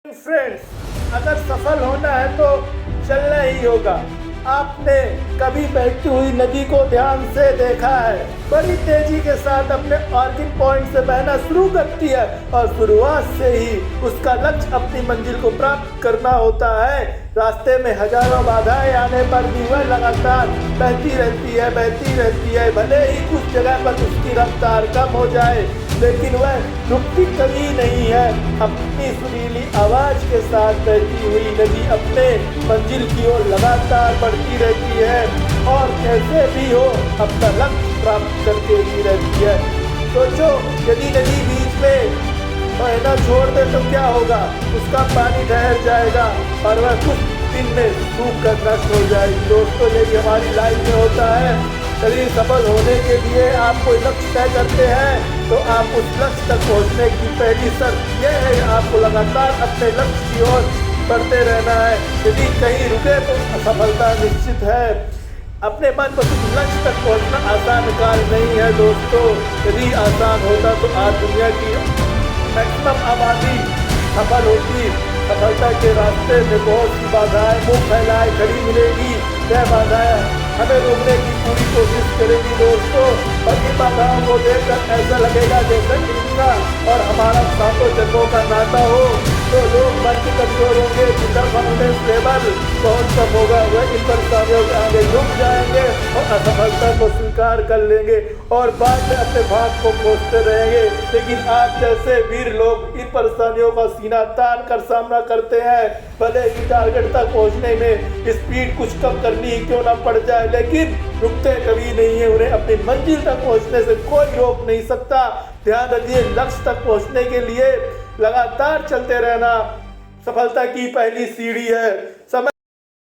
Friends, अगर सफल होना है तो चलना ही होगा। आपने कभी बहती हुई नदी को ध्यान से देखा है? बड़ी तेजी के साथ अपने ऑर्किड पॉइंट से बहना शुरू करती है और शुरुआत से ही उसका लक्ष्य अपनी मंजिल को प्राप्त करना होता है। रास्ते में हजारों बाधाएं आने पर भी वह लगातार बहती रहती है। भले ही कुछ जगह पर उसकी रफ्तार कम हो जाए, लेकिन वह रुकती कभी नहीं है। अपनी सुरीली आवाज के साथ बहती हुई नदी अपने मंजिल की ओर लगातार बढ़ती रहती है और कैसे भी हो अपना लक्ष्य प्राप्त करके ही रहती है। सोचो, यदि नदी बीच में बहना छोड़ दे तो क्या होगा? उसका पानी ठहर जाएगा और वह कुछ दिन में सूख कर नष्ट हो जाएगी। दोस्तों, यही हमारी लाइफ में होता है। यदि सफल होने के लिए आप कोई लक्ष्य तय करते हैं तो आप उस लक्ष्य तक पहुंचने की पहली शर्त यह है, आपको लगातार अपने लक्ष्य की ओर बढ़ते रहना है। यदि कहीं रुके तो असफलता निश्चित है। अपने मनपसंद लक्ष्य तक पहुंचना आसान कार्य नहीं है दोस्तों। यदि आसान होता तो आज दुनिया की मैक्सिमम आबादी सफल होती। सफलता के रास्ते में बहुत सी बाधाएं मुंह फैलाए खड़ी मिलेगी। यह बाधाएं हमें रोकने की पूरी कोशिश करेगी दोस्तों, और इन बाधाओं को देखकर ऐसा लगेगा जैसे इनका और हमारा सातों जन्मों का नाता हो। तो लोग मन के कमजोर होंगे, जिनका कॉन्फिडेंस लेवल बहुत कम होगा, वह इन परेशानियों के आगे झुक जाएंगे और असफलता को स्वीकार कर लेंगे और बाद में अपने भाग को खोजते रहेंगे। लेकिन आप जैसे वीर लोग इन परेशानियों का सीना तान कर सामना करते हैं। भले ही टारगेट तक पहुंचने में स्पीड कुछ कम करनी ही क्यों ना पड़ जाए, लेकिन रुकते कभी नहीं है। उन्हें अपनी मंजिल तक पहुंचने से कोई रोक नहीं सकता। ध्यान रखिए, लक्ष्य तक पहुंचने के लिए लगातार चलते रहना सफलता की पहली सीढ़ी है। समय